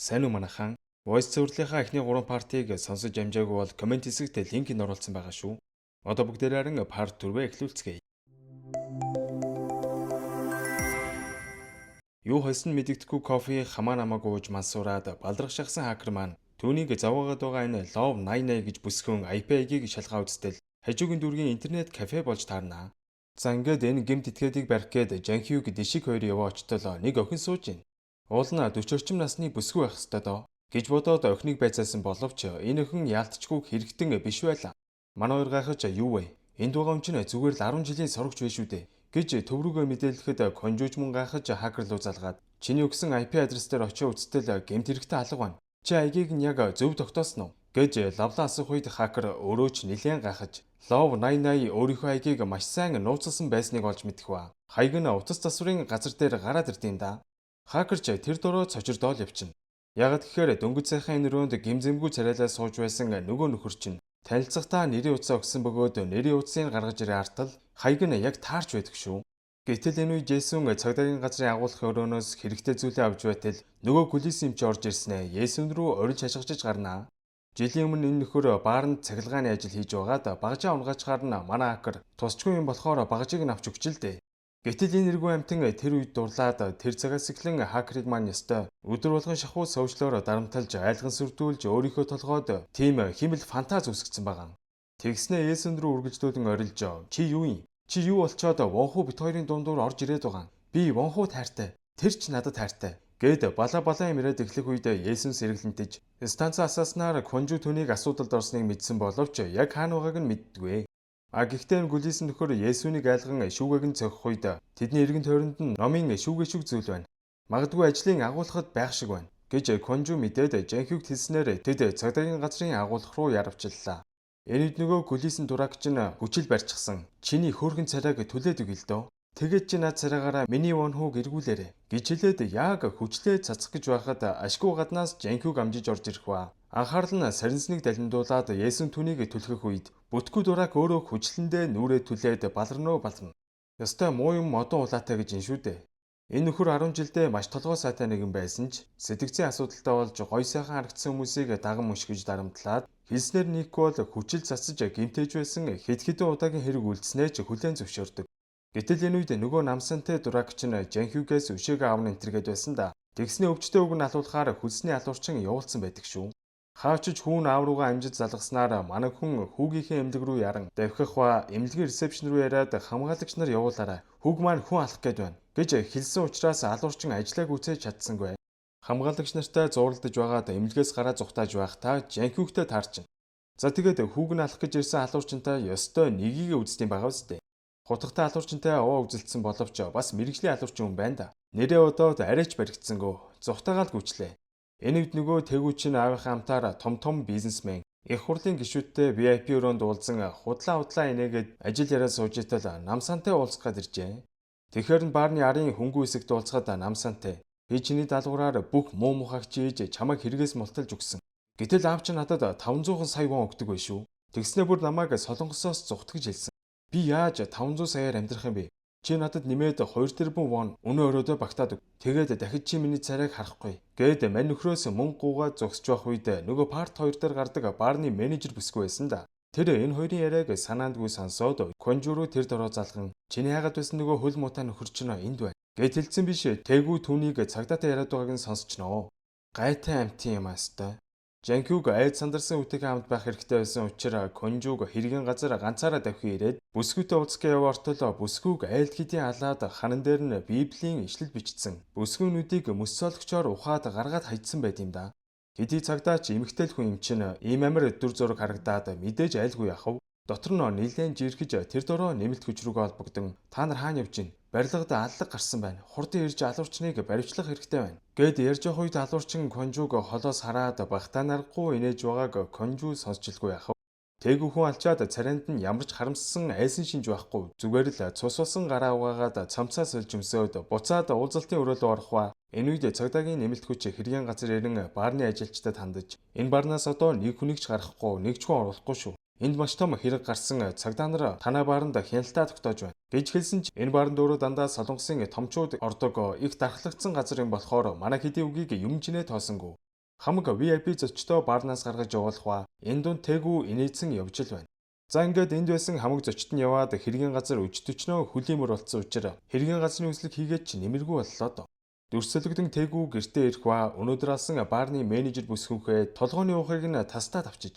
Сайн уу манайхан? Voice цэвэрлэлийнхаа эхний 3 партийг сонсож амжаагүй бол комент хэсэгт линк нь оруулсан байгаа шүү. Одоо бүгдээрээ харин part 4-өө эхлүүлцгээе. Юу хийсэн мэдэгдэхгүй кофе хамаа намаагүй ууж мансуураад балдрах шахсан хакер маань түүнийг заваагаад байгаа энэ Love 88 гэж бүсгэн IP-ийг шалгаа үзтэл хажуугийн дүүргийн интернет кафе болж таарна. За ингээд энэ гэмт этгээдийг барих гээд Жанхюг Дишиг хоёр яваа очтол нэг охин сууж байна. Уул нь 40 орчим насны бүсгүй байх ёстой доо гэж бодоод охиныг байцаасан боловч энэ охин яалтчгүй хэрэгтэн биш байлаа. Манай хоёр гайхаж юу вэ? Энд байгаа хүн чинь зүгээр л 10 жилийн сурагч байх шүү дээ гэж төв рүүгээ мэдээлэхэд конжууч мөн гайхаж хакер руу залгаад чиний өгсөн IP адрес дээр очиж үзтэл гэмт хэрэгтэй алга байна. Чи айгийг нь яг зөв тогтоосон уу? Гэж лавлаа асуух үед хакер өөрөө ч нэлээд гайхаж Love 88 өөрийнхөө айгийг маш сайн нууцлсан байсныг олж мэдэх ба. Хаяг нь утас засварын газар дээр гараад ирд юм да. Хакерч тэр дөрөө цочирдоол явчихна. Яг тэгэхээр дөнгөж сайхан энэ рөөнд гимзэмгүй царайлаа сууж байсан нөгөө нөхөр чинь танилцахтаа нэрийн утсаа өгсөн бөгөөд нэрийн утсыг гаргаж ирээ артал хаяг нь яг таарч байдаг шүү. Гэтэл энэ үед Есүн цагдаагийн газрын агуулгын өрөөнөөс хэрэгтэй зүйлээ авч байтал нөгөө полис юмч орж ирснэ. Есүн рүү орилж хашгичж гарнаа. Жилийн өмнө энэ нөхөр баарнд цахилгааны ажил хийж байгаад багажаа унгачгаар нь манай хакер тусчгүй юм болохоор багажийг нь авч өгч л дээ. Гэтэл энэ эргүү амтан тэр үед дурлаад тэр цагаас эхлэн хакерыг маань ёстой өдөр болгон шахуу сошиалоор дарамталж айлган сүрдүүлж өөрийнхөө толгойд тийм химэл фантаз үсгэсэн байгаа. Тэгснэ Есүн рүү үргэлжлүүлэн орилж чи юу юм? Чи юу болчоод вонхуу бит хоёрын дундуур орж ирээд байгаа юм? Би вонхуу тайртай. Тэр ч надад тайртай. Гэд балаа юм ирээд эхлэх үед Есүн сэргэлэнтэж станц асааснаар конжу түүнийг асуудалд орсныг мэдсэн боловч яг хаана байгааг нь мэддэггүй. Гэхдээ гүлийсэн нөхөр Есүнийг айлган шүүгээг нь цогох үед тэдний эргэн тойронд нь номын шүүгээ шиг зүйл байна. Магадгүй ажлын агуулгад байх шиг байна гэж конжу мэдээд Жанхюгт хэлснээр тэд цагдаагийн газрын агуулга руу яравчлаа. Энэ үед нөгөө гүлийсэн дурак чинь хүчил барьчихсан. Чиний хөөрхөн царайг түлээд өгье л дөө. Тэгээд чи над царайгаараа миний вонхууг эргүүлээрэ гэж хэлээд яг хүчлээ цацах гэж байхад ашгүй гаднаас Жанхюг амжиж орж ирэх ба. Анхаарал нь сарнсныг далимдуулаад Есүн түүнийг түлхэх үед бүтгүү дурак өөрөө хүчлэндээ нүрээ түлээд баларноо баларна. Ёстой муу юм модон улаатай гэж энэ шүү дээ. Энэ нөхөр 10 жилдээ маш толгой сайтай нэгэн байсан ч сэтгцийн асуудалтай болж гой сайхан харагдсан хүмүүсийг даган мушгиж дарамтлаад хэлснээр нэг бол хүчил цацаж гимтэж байсан хэд хэдэн удаагийн хэрэг үлдснээ ч хүлээн зөвшөөрдөг. Гэтэл энэ үед нөгөө намсантай дурак чинь Жанхюгээс өшөөг аавн энтергээд байсан да. Тэгснээ өвчтөе үг нь алуулахаар хөлсний алуурчин явуулсан байдаг шүү. Хаачиж хүүн аав руугаа амжиж залгаснаар манай хүн хүүгийнхээ эмнэлэг рүү яран давхих ба эмнэлгийн ресепшн руу яриад хамгаалагч нар явуулаарай. Хүүг маань хүн алах гээд байна гэж хэлсэн учраас алуурчин ажиллааг үцээж чадсангүй. Хамгаалагч нартай зууралдаж байгаад эмнэлгээс гараа зүхтааж байхдаа Жанхюгтэй таарчин. За тэгээд хүүг нь алах гэж ирсэн алуурчинтай ёстой нэгийг үздэм байгаа үстэй. Хутагтай алуурчинтай овоо үзэлдсэн боловч бас мэрэгжлийн алуурчин хүн байна да. Нэрээ одоод арайч баригдсангөө зүхтаагаал гүйчлээ. Энэ үед нөгөө тэгүүч нь аавынхаа хамтаар том бизнесмен их хурлын гишүүдтэй VIP өрөөнд уулзсан худлаа инээгээд ажил яриа сууж итэл намсантай уулзах гээд иржээ. Тэгэхээр нь баарны арын хөнгүү хэсэгт уулзахад намсантай би чиний даалгавраар бүх муу мухагч ийж чамайг хэрэгээс мулталж өгсөн. Гэтэл аав чи надад 500 сая вон өгдөг bay шүү. Тэгснээ бүр намайг солонгосоос зүхтгэж хэлсэн. Би яаж 500 саяар амьдрах юм бэ? Чи надад нэмээд 2 тэрбум вон өнөө өрөөдөө багтаад өг. Тэгээд дахид чи миний царайг харахгүй. Гээд мань нөхрөөс мөнгө гуугаад зогсож байх үед нөгөө парт 2 дээр гардаг баарны менежер бүсгүй байсан да. Тэр энэ хоёрын яриаг санаандгүй сонсоод конжуруу тэр дороо залган чиний хагаад байсан нөгөө хөл муутай нөхөр чинь энд байна. Гэт хэлсэн биш тэгүү түүнийг цагдаатай яриад байгааг нь сонсчихноо. Гайтай амтын юм аастай. Жанхюг айд сандарсан үтэйгээ хамт байх хэрэгтэй байсан учраас конжуг хэргийн газар ганцаараа давхин ирээд бүсгүйтэй уулзах яваа ортол бүсгүйг айлд хэдийн алаад ханан дээр нь Библийн ишлэл бичсэн. Бүсгүйнүүдийг мөсөөлөгчөөр ухаад гаргаад хайцсан байт юм да. Хэдий цагдаач эмэгтэйл хүн юм чинь ийм амар дүр зураг харагдаад мэдээж айлгүй яхав. Дотор нь нилээн жирхэж тэр дороо нэмэлт хүч рүүгээ холбогдсон. Та нар хаана явж гин? Барилгад аллаг гарсан байна. Хурдан ирж алуурчныг баривчлах хэрэгтэй байна. Гэд ярьж явах үед алуурчин конжуг холоос хараад багтаа нарахгүй инээж байгааг конжу сонсчлгүй яхав. Тээгүү хүн алчаад царайнд нь ямар ч харамссан айсан шинж байхгүй. Зүгээр л цус болсон гараа угаагаад цамцаа сольж өмсөөд буцаад уулзалтын өрөөлөө орох ба. Энэ үед цагдаагийн нэмэлт хүч хэргийн газар ирэн баарны ажилчдад хандаж энэ баарнаас одоо нэг хүнийг ч гарахгүй, нэг ч хүн оруулахгүй шүү. Энд маш том хэрэг гарсан цагдаа нар танай бааранд хяналтаа тогтоож байна гэж хэлсэн ч энэ бааранд өөрөө дандаа солонгосын томчууд ордог их дархлагдсан газар юм болохоор манай хэдийн үгийг юм жинээ тоосонгүй. Хамаг VIP зочдоо баарнаас гаргаж явуулах ба энэ дунд тэгүү инээдсэн явж л байна. За ингээд энд байсан хамаг зочд нь яваад хэргийн газар өчтөчнөө хүлээмөр болсон учраас хэргийн газрын үслэг хийгээд ч нэмэргүй боллоо доо. Дүрсэлэгдэн тэгүү гэртээ ирэх ба өнөөдөр алсан баарны менежер бүсгүйхээ толгойн уухыг нь тастаад авчиж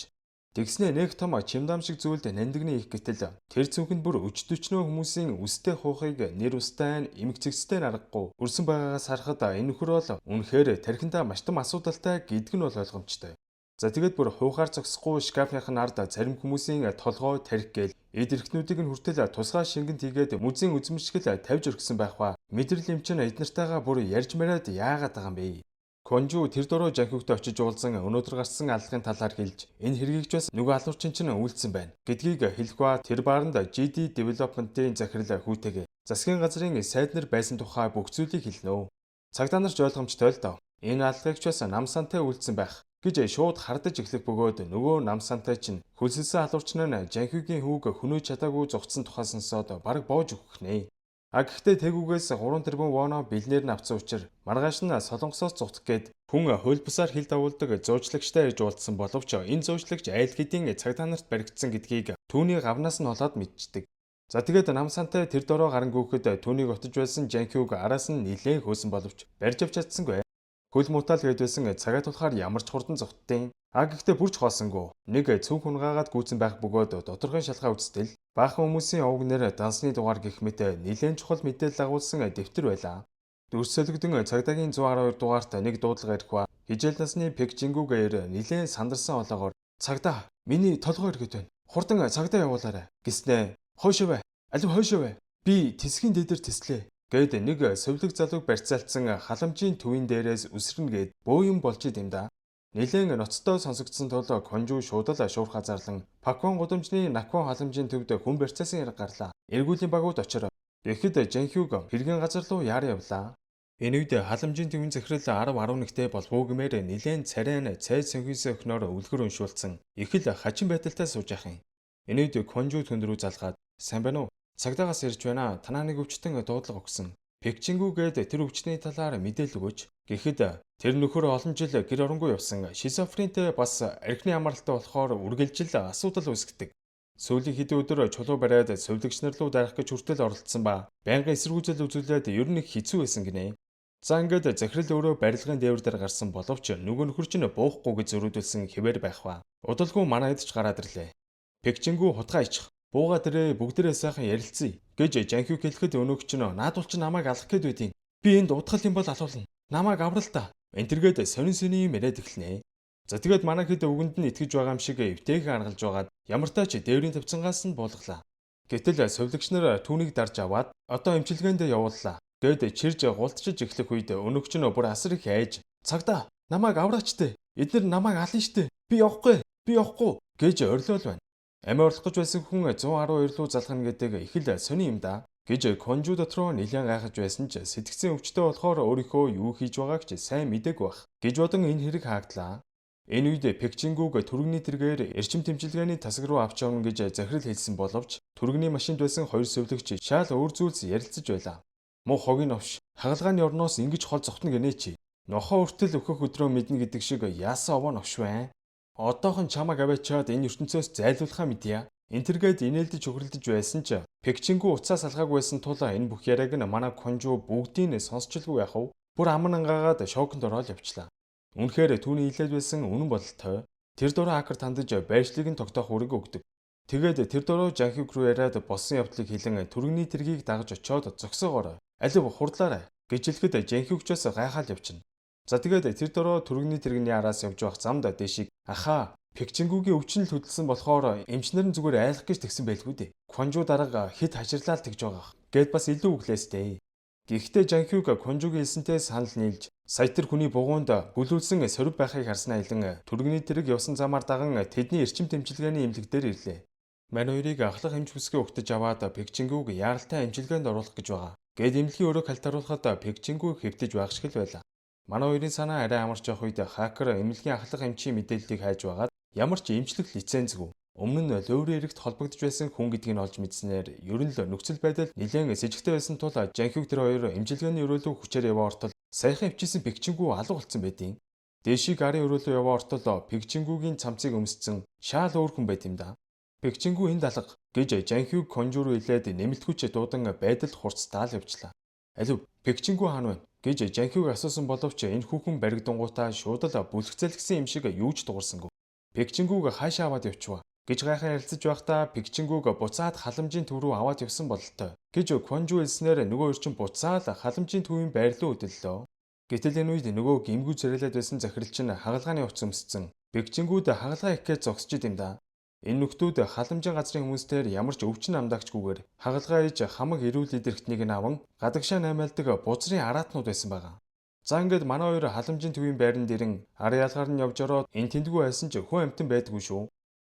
тэгснээ нэг том чимдам шиг зүйлд нандингны их гэтэл тэр цүнхэнд бүр өчтөчнөө хүмүүсийн үстэй хуухыг нэр устайн эмгцэгцтэй аргагүй өрсөн байгаагаас харахад энэ нөхөр бол үнэхээр тархиндаа маш том асуудалтай гэдг нь бол ойлгомжтой. За тэгээд бүр хуухаар зогсохгүй шкафныхын ард зарим хүмүүсийн толгой тарих гээл эд эрхтнүүдийг нь хүртэл тусгай шингэнд хийгээд мүзийн үзмжигэл тавьж өргсөн байх ба мэдрэл эмчин эднэртэйгээ бүр ярьж мараад яагаад байгаа юм бэ? Конжу тэр дөрөө жанхигт очиж уулзсан өнөөдөр гарсан аллагын талаар хэлж энэ хэргийг ч бас нөгөө алуурчин чинь үйлдсэн байна гэдгийг хэлэх ба тэр бааранд GD Development-ийн захирал хүүтэйгээ засгийн газрын сайд нар байсан тухай бүх зүйлийг хэлнэ. Цагдаа нарч ойлгомжтой л доо. Энэ аллагыг ч бас намсантай үйлдсэн байх гэж шууд хардаж эхлэх бөгөөд нөгөө намсантай чинь хөлсөлсөн алуурчин нь жанхигийн хүүг хөнөөж чадаагүй зогцсон тухай сонсоод бараг боож өгөх нэ. Гэхдээ тэгүүгээс 3 тэрбум воно бэлнээр нь авсан учраас маргааш нь Солонгосоос зугтах гээд хүн хөлбөсаар хил давуулдаг зуучлагчтай ирж уулзсан боловч энэ зуучлагч айл хэдийн цагдаа нарт баригдсан гэдгийг түүний гавнаас нь олоод мэдчихдэг. За тэгээд намсантай тэр дороо гаран гүйхэд түүнийг отож байсан жанкиуг араас нь нилээн хөөсөн боловч барьж авч чадсангүй. Хөл мутаал гээд байсан цагаа тулахаар ямар ч хурдан зугттیں۔ Гэхдээ бүрч хоосонгүй. Нэг цүнх хунгаагаад гүйцэн байх бөгөөд доторхын шалгаа үзтэл баахан хүмүүсийн овг нэр дансны дугаар гэх мэт нэлээд чухал мэдээлэл агуулсан дэвтэр байлаа. Дүрсэлэгдэн цагдаагийн 112 дугаарт нэг дуудлага ирэх ба хижээл насны Пекжингүүгээр нэлээд сандарсан олоогоор "Цагдаа, миний толгой иргэд байна. Хурдан цагдаа явуулаарай" гэснээ. "Хойшоо бай. Алив хойшоо бай. Би тэсгийн дэдэр тэслээ" гээд нэг совлог залууг барьцаалцсан халамжийн төвийн дээрээс үсрэнэ гээд бөөм болж идэм да. Нилээн ноцтой сонсогдсон тул Конжу шууд л шуурхаа зарлан Пакван гудамжны Накван халамжийн төвд хүн барьцаасан ярга гарлаа. Эргүүлийн багууд очроо. Тэгэхэд Жанхюг хэргийн газар руу яар явлаа. Энэ үед халамжийн төвийн захирал 10-11-тэй болбоо гэмээр нилээн царайн цайз сөнхөөс өхнөр үлгэр уншуулсан их л хачин байдалтай сууж ах юм. Энэ үед Конжу түн рүү залгаад "Сайн байна уу? Цагдаагаас ирж байна. Танаа нэг өвчтөн дуудлага өгсөн. Пекчингүүгээд тэр өвчтний талаар мэдээлэл өгөөч" гэхэд тэр нөхөр олон жил гэр оронгүй явсан шизофрентэй бас архины амралтай болохоор үргэлжил асуудал үүсгдэг. Сүүлийн хэдэн өдөр чулуу бариад совлогч нар руу дарах гэж хүртэл оролцсон ба байнгын эсэргүүцэл үзүүлээд ер нь хэцүү байсан гинэ. За ингээд захирал өөрөө барилгын дээвэр дээр гарсан боловч нөгөө нөхөр чинь буухгүй гэж зөрүүдүүлсэн хэвээр байх ба удалгүй манайд ч гараад ирлээ. Пекчингүү хутгаа ичих. Бууга дээрээ бүгдээрээ сайхан ярилцъя гэж Жанхюг хэлэхэд өнөөгч нь "Наадуул чи намайг алах гээд байдیں۔ Би энд удахал юм бол алуулна. Намайг аврал та." Энтергээд сонин сони юм яриад эхэлнэ. За тэгээд манай хэд өвгөнд нь итгэж байгаа юм шиг эвтэйг гаргалж байгаад ямартай ч дээврийн тавцангаас нь буулгалаа. Гэтэл совлогч нар түүнийг дарж аваад одоо эмчилгээнд явууллаа. Гээд чирж гултчиж эхлэх үед өнөөгч нь бүр асар их айж "Цагдаа, намайг авраач те. Эдгээр намайг ална штэ. Би явахгүй гэж орилол байна. Амиа орлох гэж байсан хүн 112 руу залгана гэдэг их л сони юм да гэж Конжу дотроо нэлээд гайхаж байсан ч сэтгцэн өвчтөй болохоор өөрийнхөө юу хийж байгааг ч сайн мэдээгүй байх гэж бодон энэ хэрэг хаагдлаа. Энэ үед Пекчингүүг түргэний тэргээр эрчим тэмчилгээний тасаг руу авч явна гэж захирал хэлсэн боловч түргэний машинд байсан хоёр совлогч шал өөр зүйлс ярилцаж байлаа. "Муу хогийн новш, хагалгааны орноос ингэж хол зогтно гинэ чи. Нохоо хүртэл өөхөх өдрөө мэднэ гэдэг шиг яасан овоо новш вэ? Одоохон чамаг аваачаад энэ ертөнцөөс зайлуулахаа мэдье." Энтергээд инээлдэж хөхрөлдөж байсан ч Пекчингүү уцаас алгаагүй байсан тул энэ бүх яриаг нь манай Конжу бүгдийг сонсчлгүй яах вэ? Бүр аман ангаагаад шоконд ороод явчлаа. Үнэхээр түүний хэлээд байсан үнэн бололтой. Тэр дөрөв хакер тандаж байршлыг нь тогтоох үрэг өгдөг. Тэгээд тэр дөрөв Жанхюг руу яриад болсон явдлыг хэлэн түргэний тэргийг дагаж очиод зогсоогоорой. Алив хурдлаарай гэж хэлэхэд Жанхюгчоос гайхаад явчихна. За тэгээд тэр дөрөв түргэний тэрэгний араас явж байх замд дэшиг "Ахаа, Пекчингүүгийн өвчин л хөдөлсөн болохоор эмчнэр нь зүгээр айлах гэж тэгсэн байлгүй дээ. Конжу дарга хэд хачирлаа л тэгж байгаа. Гэт бас илүү өглөөстэй." Гэхдээ Жанхюг Конжугийн хэлсэнтэй санал нийлж сая тэр хүний бугуунд бүлүүлсэн сорив байхыг харснаа хэлэн түргэний тэрэг явсан замаар даган тэдний эрчим тэмчилгээний эмнэлэг дээр ирлээ. Мань хоёрыг ахлах эмч бүсгээ өгтөж аваад Пекчингүүг яаралтай эмчилгээнд оруулах гэж байгаа. Гэт эмнэлгийн өрөөг халтаруулахад Пекчингүүг хэвтэж байх шиг л байлаа. Манай хоёрын санаа арай амарч явах үед хакер эмнэлгийн ахлах эмчийн мэдээллийг хайж байгаад ямар ч эмчлэх лицензгүй өмнө нь лөөрийн эрэгт холбогдож байсан хүн гэдгийг олж мэдснээр ер нь л нөхцөл байдал нэлээд сэжигтэй байсан тул Жанхюг тэр хоёр эмчилгээний өрөөлөг хүчээр яваа ортол саяхан авчижсэн Пекчингүү алга болсон байдیں۔ Дэшиг гарын өрөөлөө яваа ортолоо Пекчингүүгийн цамцыг өмссөн шаал өөр хүн байт юм да. Пекчингүү энэ далга гэж Жанхюг Конжуру илээд нэмэлтгүйч дуудан байдалд хурцтаал явчлаа. Алив Пекчингүү хаан байна гэж Жанхюг асуусан боловч энэ хүүхэн баригдангуудаа шууд л бүлэгцэлгсэн юм шиг юу ч дуурсангүй. Пекчингүүг хаашаа аваад явчихва гэж гайхаа ярилцаж байхдаа Пекчингүүг буцаад халамжийн төв рүү аваад явсан бололтой гэж Конжу хэлснээр нөгөө орчин буцаад халамжийн төвийн байр руу өдөллөө. Гэтэл энэ үед нөгөө гимгүү зэрэлээд байсан захирал чинь хагалгааны утас өмссөн. Пекчингүүд хагалгаа их гэж зогсож идэм да. Энэ нөхдүүд халамжийн газрын хүмүүстээр ямар ч өвчин амдаагчгүйгээр хагалгаа иж хамаг эрүүл идэрхтнийг нь аван гадагшаа наймаалдаг бузрын араатнууд байсан байгаа. За ингээд манай хоёр халамжийн төвийн байранд ирэн ар ялгаар нь явж ороод энэ тэндгүү байсан ч хүн амтан байдгүй шүү.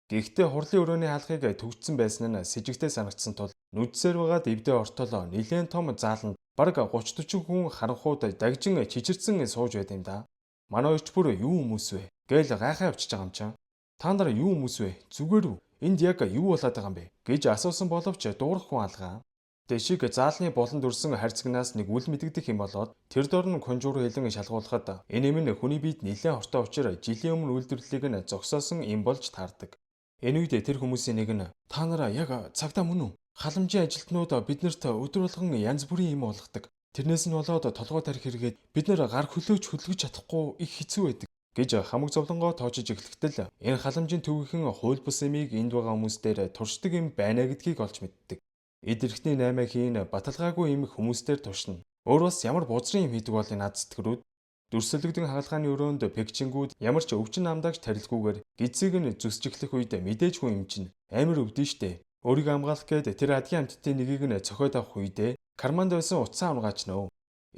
Гэхдээ хурлын өрөөний хаалгыг төгжсөн байсан нь сэжигтэй санагдсан тул нүдсээр байгаад эвдээ ортолоо нэлээд том зааланд бараг 30-40 хүн харанхууд дагжин чичирсэн сууж байт юм да. Манай орч бүр юу хүмүүс вэ? Гээл гайхаа явчихж байгаа юм чам. Та нар юу хүмүүс вэ? Зүгээр үү? Энд яг юу болоод байгаа юм бэ? Гэж асуусан боловч дуурах хүн алгаа. Дэшиг заалны болонд өрсөн харьцагнаас нэг үл мэдэгдэх юм болоод тэр дор нь Конжуру хэлэн шалгуулахад энэ юм хүний биед нэлээд хортой учир жилийн өмнө үйлдвэрлэлийг нь зогсоосон юм болж таардаг. Энэ үед тэр хүмүүсийн нэг нь та нараа яг цагтаа мөн үү? Халамжийн ажилтнууд биднэрт өдөр болгон янз бүрийн юм болгодог. Тэрнээс нь болоод толгой тарих хэрэгэд бид нар гар хөлөөч хөдөлгөж чадахгүй их хэцүү байдаг гэж хамаг зовлонгоо тоочж эхлэхдээ энэ халамжийн төвийнхэн хууль бус эмийг энд байгаа хүмүүстээр туршдаг юм байна гэдгийг олж мэддэг. Эд эрхтний 8 хийн баталгаагүй юм хүмүүстээр туршина. Өөр бас ямар бузрын юм хийдэг бол энэ аз сэтгэрүүд дүрсэлэгдэн хагалгааны өрөөнд Пекчингүүд ямар ч өвчин намдаагч тарилгүйгээр гизийг нь зүсж эхлэх үед мэдээж хүн юм чинь амар өвдөн штэ. Өөрийгөө хамгаалах гээд тэр адгийн амьтдын нэгийг нь цохиод авах үедээ карманд байсан утсаа унгаач нөө.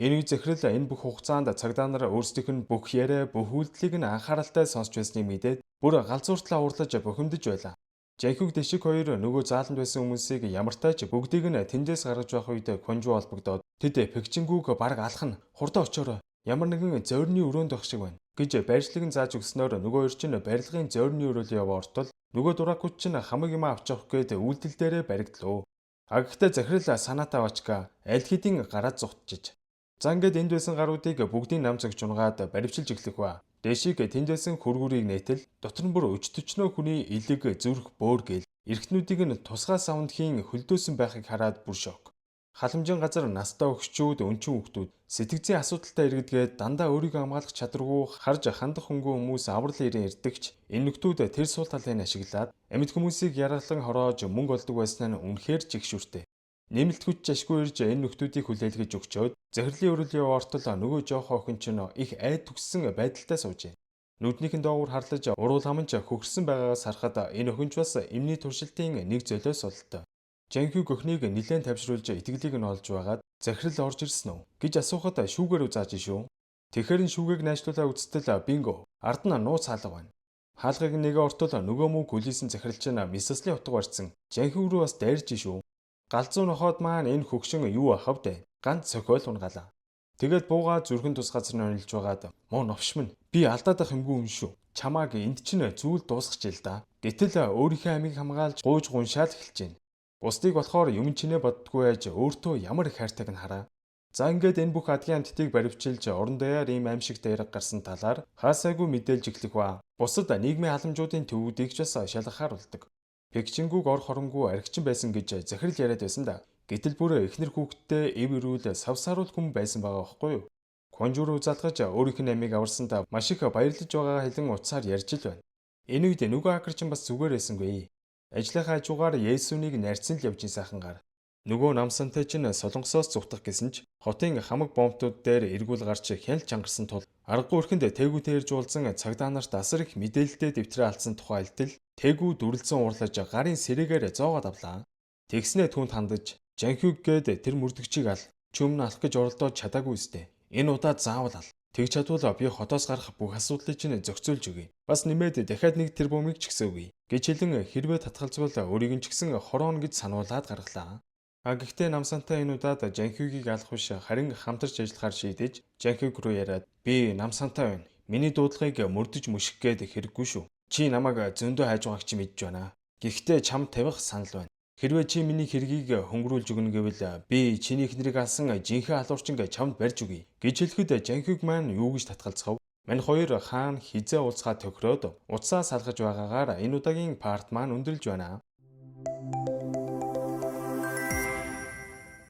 Энэ үе захирал энэ бүх хугацаанд цагдаа нар өөрсдийнх нь бүх яриа бүх үйлдэлийг нь анхааралтай сонсч байсныг мэдээд бүр галзууртлаа уурлаж бухимдаж байлаа. Жанхюг Дэшиг хоёр нөгөө зааланд байсан хүмүүсийг ямартай ч бүгдийг нь тэндээс гаргаж байх үед Конжу холбогдоод тэд Пекчингүүг бараг алах нь хурдан очоорой. Ямар нэгэн зорины өрөөнд байх шиг байна гэж байршлыг нь зааж өгснөөр нөгөө хоёр чинь барилгын зорины өрөөлөө яваа ортол нөгөө дуракууд чинь хамаг юм авч явах гээд үйлдэл дээрээ баригдлоо. Гэхдээ захирал санаатаа бачка аль хэдийн гараад зогтчих. За ингээд энд байсан гаруудыг бүгдийн нам цагж унгаад баривчилж эхлэх ба. Дэшиг тэнд байсан хөргүүрийг нээтэл дотор нь бүр өчтөчнөө хүний илэг зүрх бөөр гээл эргэтнүүдийг нь тусгай савндхийн хөлдөөсөн байхыг хараад бүр шок. Халамжийн газар настай өгчүүд, өнчин хүүхдүүд сэтгцийн асуудалтай иргэдгээд дандаа өөрийгөө хамгаалах чадваргүй харж хандах хөнгөн хүмүүс аврал ирэн ирдэгч энэ нөхдүүд тэр суул талын ашиглаад амьд хүмүүсийг яраглан хороож мөнгө олдог байсан нь үнэхээр жигшүүртэй. Нэмэлт хүч ашгүй ирж энэ нөхдүүдийг хүлээлгэж өгчөөд захирлын өрөлийн ортол нөгөө жоох охин чинь их айд түгссэн байдалтай суужээ. Нүднийхэн доогуур харлаж уруул хамж хөхрсөн байгаагаас харахад энэ охинч бас эмний туршилтын нэг золиос болтой. Жанхюг өхнийг нилээн тавьшруулж итгэлийг нь олж байгаад захирал орж ирсэн үү гэж асуухад шүүгээр зааж шүү. Тэгэхээр нь шүүгийг найшлуулаа үзтэл бинго ард нь нууц хаалга байна. Хаалгыг нэгэ ортол нөгөө мүү гүлийсэн захирал чинь мисаслын утга барьсан. Жанхюг руу бас дайрж шүү. Галзуу нохоод маань энэ хөгшин юу ахав дээ? Ганц цохиол унгаалаа. Тэгээд буугаа зүрхэн тус газар нь онилж байгаад муу новш минь би алдаад ах юмгүй юм шүү. Чамааг энд чинь зүйл дуусгач ил да. Гэтэл өөрийнхөө амийг хамгаалж гуйж гуншаал эхэлж байна. Бусдыг болохоор юм чинээ боддгүй байж өөртөө ямар их хайртайг нь хараа. За ингээд энэ бүх адгийн амьтдыг баривчилж орон даяар ийм аимшигт яриг гарсан талаар хаасайгүй мэдээлж эхлэх ба. Бусад нийгмийн халамжуудын төвүүдийг ч бас шалгахаар болдог. Пекчингүүг ор хоромгүй архичин байсан гэж захирал яриад байсан да. Гэтэл бүр эхнэр хүүхдтэй эв ирүүл савсааруул хүн байсан байгаа байхгүй юу? Конжуру залгаж өөрийнх нь амийг аварсандаа маш их баярлаж байгаагаа хэлэн утсаар ярьж л байна. Энэ үед нөгөө хакер чинь бас зүгээр байсангүй. Ажлынхаа хажуугаар Есүнийг нарьцсан л явж сайхан гар. Нөгөө намсантай чинь солонгосоос зүхтах гэсэн ч хотын хамаг бомбтууд дээр эргүүл гарч хяналт чангарсан тул аргагүй өрхөнд тээгүүтэй ирж уулзсан цагдаа нарт асар их мэдээлэлтэй дэвтрээ алдсан тухай илтэл тээгүү дүрлцэн уурлаж гарын сэрээгээр зоогоод авлаа. Тэгснээ түүнд хандаж Жанхюг гээд тэр мөрдөгчийг ал чүмн алах гэж оролдоод чадаагүй үстэй. Энэ удаад заавал ал. Тэг чадвал би хотоос гарах бүх асуудлыг чинь зохицуулж өгье. Бас нэмээд дахиад нэг тэр бомбыг ч гисэвгүй. Гэж хэлэн хэрвээ татгалзвал өөрийг нь ч гэсэн хорооно гэж сануулад гаргалаа. Гэхдээ намсантай энэ удаад Жанхюгийг алах биш харин хамтарч ажиллахаар шийдэж Жанхюг руу яриад би намсантай байна. Миний дуудлагыг мөрдөж мөших гээд хэрэггүй шүү. Чи намайг зөндөө хайж байгааг чи мэдж байна. Гэхдээ чамд тавих санал байна. Хэрвээ чи миний хэргийг хөнгөрүүлж өгнө гэвэл би чиний эхнэрийг алсан жинхэнэ алуурчин чамд барьж өгье гэж хэлэхэд Жанхюг маань юу гэж татгалзахав? Мань хоёр хаана хизээ уулзгаа тохироод утсаа салгаж байгаагаар энэ удаагийн парт маань өндөрлж байна.